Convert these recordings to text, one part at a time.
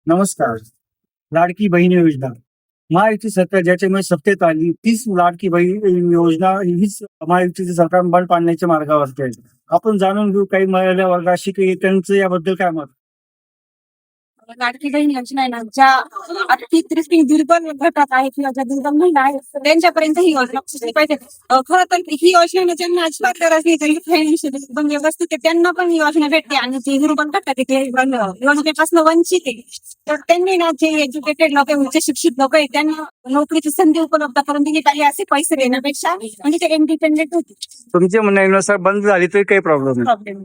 नमस्कार. लाडकी बहीण योजना. महायुती सरकार ज्याच्यामुळे सत्तेत आली तीच लाडकी बहीण योजना हीच महायुतीचं सरकार बंद पाडण्याच्या मार्गावरती आहे. आपण जाणून घेऊ काही महिला वर्गाशी की त्यांचं याबद्दल काय मत. लाडकी बहीण योजना आहे ना, ज्या आर्थिक दृष्टीने दुर्बल घटक आहेत किंवा ज्या दुर्बल महिला आहेत त्यांच्यापर्यंत ही योजना पोहोचली पाहिजे. खरं तर ही योजना ज्यांना अजिबात गरज नाही, त्यांनी फायनान्शियल एकदम व्यवस्थित आहे, त्यांना पण ही योजना भेटते. आणि जी दुर्बल घटक आहे योजनेपासून वंचित आहे, तर त्यांनी ना जे एज्युकेटेड लोक आहे, उच्च शिक्षित लोक आहेत, त्यांना नोकरीची संधी उपलब्ध करून दिली पाहिजे. असे पैसे देण्यापेक्षा म्हणजे ते इंडिपेंडेंट होते. तुमच्या म्हणण्यानुसार बंद झाली तरी काही प्रॉब्लेम नाही. प्रॉब्लेम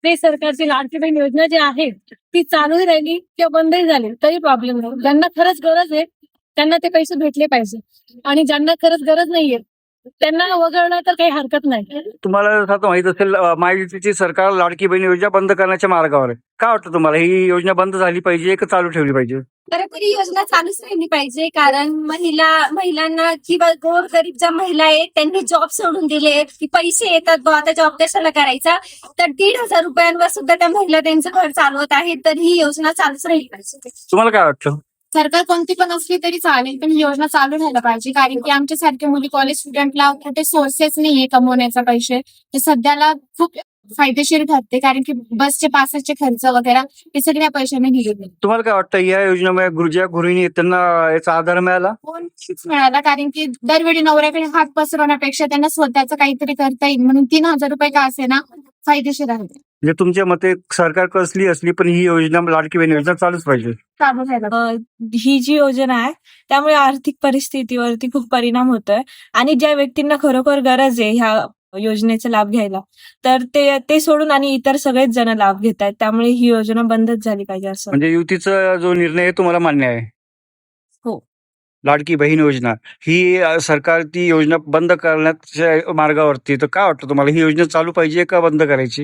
ते सरकारची लाडकी बहीण योजना जी आहे ती चालूही राहिली किंवा बंदही झाली तरी प्रॉब्लेम नाही. ज्यांना खरंच गरज आहे त्यांना ते पैसे भेटले पाहिजे, आणि ज्यांना खरंच गरज नाहीये त्यांना वगळणं तर काही हरकत नाही. तुम्हाला आता माहित असेल महायुतीची सरकार लाडकी बहीण योजना बंद करण्याच्या मार्गावर आहे. काय वाटतं तुम्हाला, ही योजना बंद झाली पाहिजे का चालू ठेवली पाहिजे? खरं तर ही योजना चालूच राहिली पाहिजे, कारण महिलांना किंवा गोरगरीब ज्या महिला आहेत त्यांनी जॉब सोडून दिले की पैसे येतात आता जॉब कशाला करायचा, तर 1,500 रुपयांवर सुद्धा त्या महिला त्यांचं घर चालवत आहेत. तर ही योजना चालूच राहिली पाहिजे. तुम्हाला काय वाटतं? सरकार कोणती पण असली तरी चालेल, पण ही योजना चालू राहायला पाहिजे, कारण की आमच्यासारख्या मुली कॉलेज स्टुडंटला कुठे सोर्सेस नाहीये कमवण्याचा पैसे, ते सध्याला खूप फायदेशीर ठरते, कारण की बसचे पासेसचे खर्च वगैरे हे सगळ्या पैशाने निघते. तुम्हाला काय वाटतं या योजनेमुळे ज्या गृहिणी आहेत त्यांना याचा आधार मिळाला? कोणच मिळाला, कारण की दरवेळी नवऱ्याकडे हात पसरवण्यापेक्षा त्यांना स्वतःचं काहीतरी करता येईल म्हणून 3,000 रुपये का असे ना फायदेशीर आहे. म्हणजे तुमच्या मते सरकार कसली असली पण ही योजना लाडकी बहीण योजना चालूच पाहिजे. चालू राहायला ही जी योजना आहे त्यामुळे आर्थिक परिस्थितीवरती खूप परिणाम होतोय, आणि ज्या व्यक्तींना खरोखर गरज आहे ह्या योजनेचा लाभ घ्यायला, तर ते सोडून आणि इतर सगळेच जण लाभ घेत आहेत. त्यामुळे ही योजना बंदच झाली पाहिजे असं. म्हणजे युतीचा जो निर्णय आहे तुम्हाला मान्य आहे? हो. लाडकी बहीण योजना ही सरकार ती योजना बंद करण्याच्या मार्गावरती, तर काय वाटतं तुम्हाला, ही योजना चालू पाहिजे का बंद करायची?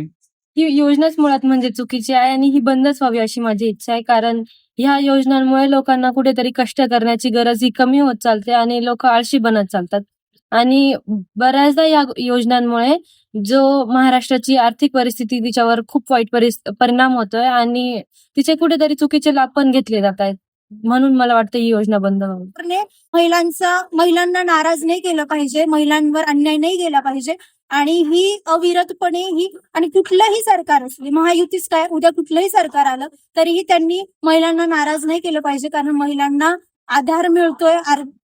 ही योजनाच मुळात म्हणजे चुकीची आहे आणि ही बंदच व्हावी अशी माझी इच्छा आहे, कारण ह्या योजनांमुळे लोकांना कुठेतरी कष्ट करण्याची गरज ही कमी होत चालते आणि लोक आळशी बनत चालतात. आणि बऱ्याचदा या योजनांमुळे जो महाराष्ट्राची आर्थिक परिस्थिती तिच्यावर खूप वाईट परिणाम होतोय आणि तिचे कुठेतरी चुकीचे लाभ पण घेतले जात आहेत. म्हणून मला वाटतं ही योजना बंद व्हावी. महिलांना नाराज नाही केलं पाहिजे, महिलांवर अन्याय नाही केला पाहिजे, आणि ही अविरतपणे ही, आणि कुठलंही सरकार असले, महायुतीच काय उद्या कुठलंही सरकार आलं तरीही त्यांनी महिलांना नाराज नाही केलं पाहिजे, कारण महिलांना आधार मिळतोय.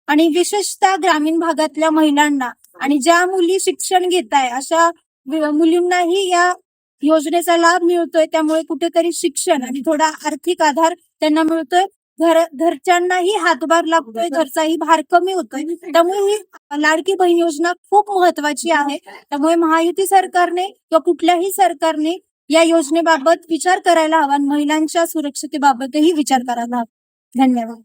आणि विशेषतः ग्रामीण भागातल्या महिलांना आणि ज्या मुली शिक्षण घेत आहे अशा मुलींनाही या योजनेचा लाभ मिळतोय. त्यामुळे कुठेतरी शिक्षण आणि थोडा आर्थिक आधार त्यांना मिळतोय. घरच्यांनाही हातभार लागतोय, घरचाही भार कमी होतोय. त्यामुळे ही लाडकी बहीण योजना खूप महत्वाची आहे. त्यामुळे महायुती सरकारने किंवा कुठल्याही सरकारने या योजनेबाबत विचार करायला हवा, महिलांच्या सुरक्षतेबाबतही विचार करायला हवा. धन्यवाद.